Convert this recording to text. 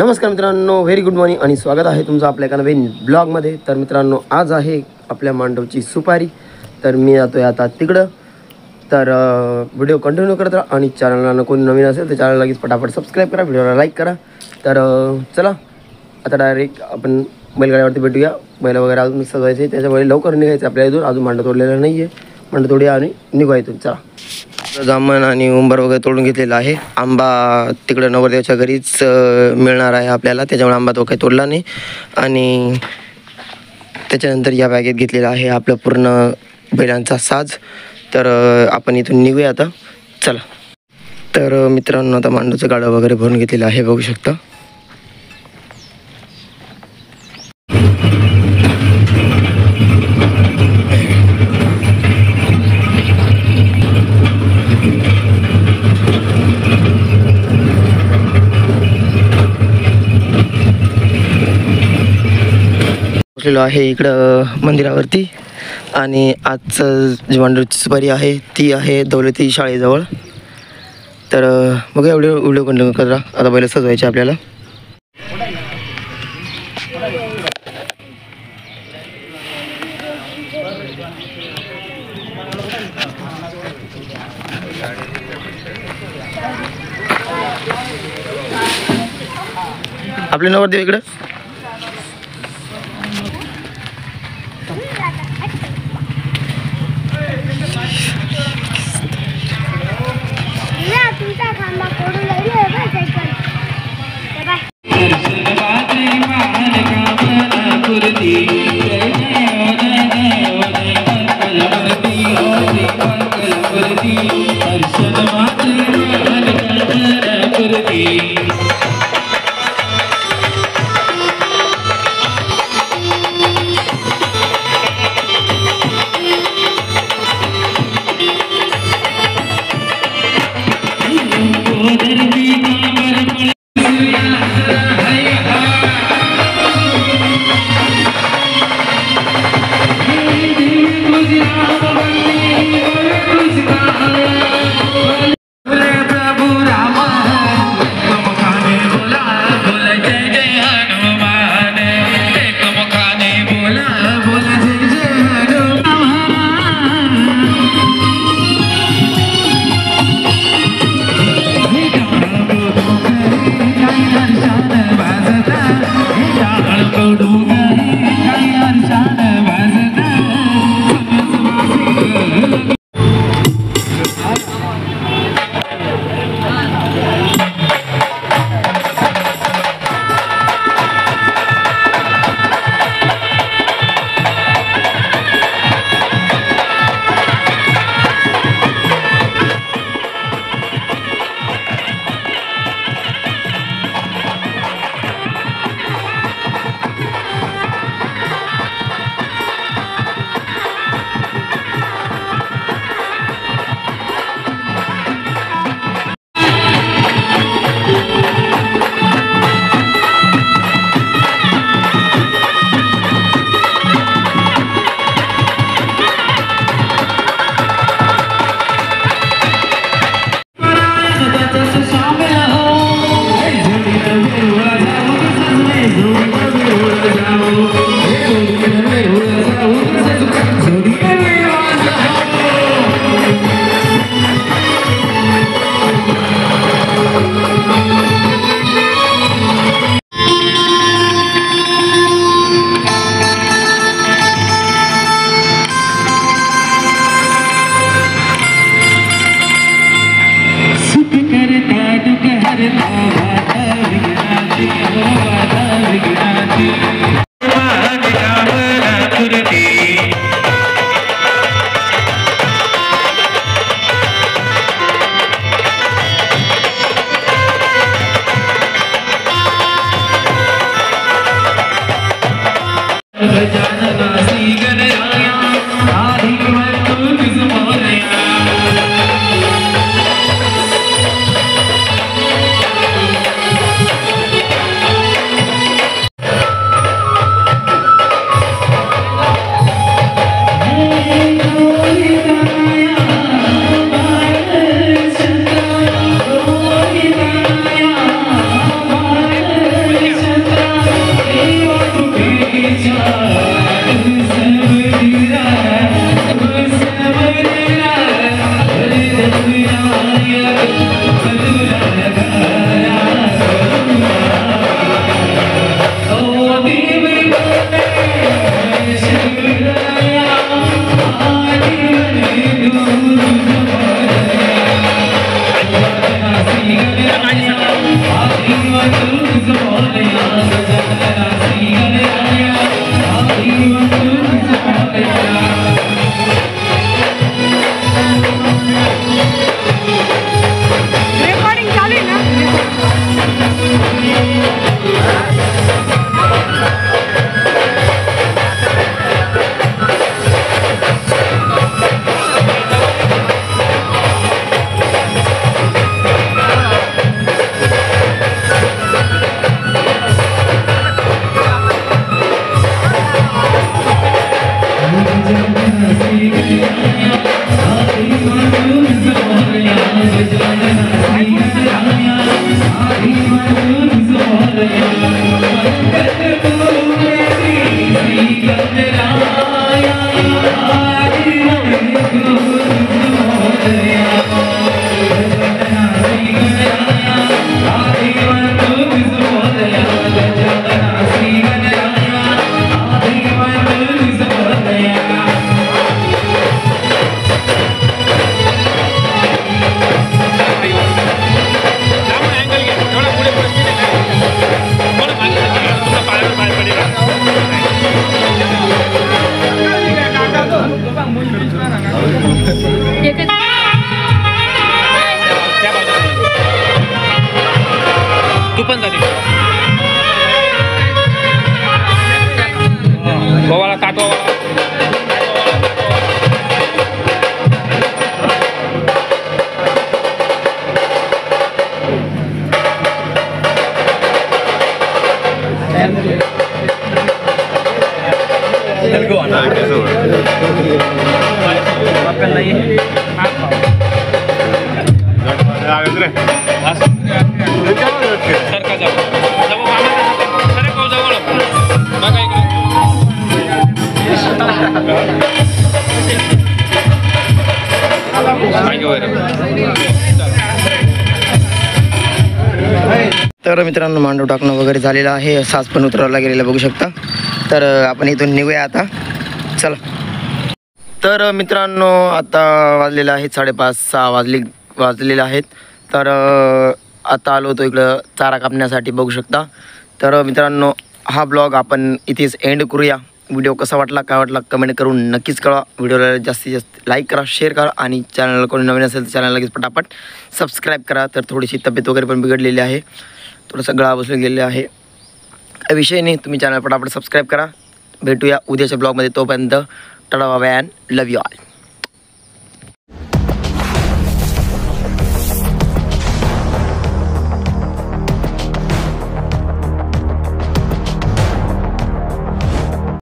नमस्कार मित्रांनो, very good morning आणि स्वागत आहे तुमचं आपल्या एका नवीन ब्लॉगमध्ये। तर मित्रांनो, आज आहे आपल्या मांडवची सुपारी। तर मी जातोय आता तिकडं। तर व्हिडिओ कंटिन्यू करत राहा आणि चॅनलला कोणी नवीन असेल तर चॅनल लगेच फटाफट सबस्क्राईब करा, व्हिडिओला लाईक करा। तर चला आता डायरेक्ट आपण बैलगाड्यावरती भेटूया। बैल वगैरे अजून सजवायचे, त्याच्यामुळे लवकर निघायचं आपल्या इथून। अजून मांडव तोडलेलं नाही आहे, मांडव तोडूया आणि निघूया इथून। चला, जामन आणि उंबर वगैरे तोडून घेतलेला आहे। आंबा तिकडे नवरदेवाच्या घरीच मिळणार आहे आपल्याला, त्याच्यामुळे आंबा तो काही तोडला नाही। आणि त्याच्यानंतर या बॅगेत घेतलेला आहे आपलं पूर्ण बैलांचा साज। तर आपण इथून निघूया आता, चला। तर मित्रांनो, आता मांडूचं गाडं वगैरे भरून घेतलेलं आहे, बघू शकता। आहे इकडं मंदिरावरती आणि आजचं जी मांडवची सुपारी आहे ती आहे दौलती शाळेजवळ। तर बघा, व्हिडिओ कंटिन्यू करा। आता बैल सजवायचे आपल्याला। आपले नवरदेव इकडं तू पण जाते गोवाला काटवा तर मित्रांनो मांडव टाकणं वगैरे झालेलं आहे. सास पण उतरवला गेलेला बघू शकता. तर आपण इथून निघूया आता. चला. तर मित्रांनो आता वाजलेलं आहे 5:30-6 वाजलेले आहेत. तर आता आलो होतो इकडं चारा कापण्यासाठी बघू शकता. तर मित्रांनो हा ब्लॉग आपण इथेच एंड करूया. व्हिडिओ कसा वाटला काय वाटला कमेंट करून नक्कीच कळवा. व्हिडिओला जास्तीत जास्त लाईक करा, शेअर करा आणि चॅनलला कोणी नवीन असेल तर चॅनल लगेच पटापट सबस्क्राईब करा. तर थोडीशी तब्येत वगैरे पण बिघडलेली आहे, थोडंसं गळा बसून गेलेलं आहे. काही विषय नाही, तुम्ही चॅनल पटापट सबस्क्राईब करा. भेटूया उद्याच्या ब्लॉगमध्ये. तोपर्यंत tata bye bye and love you all.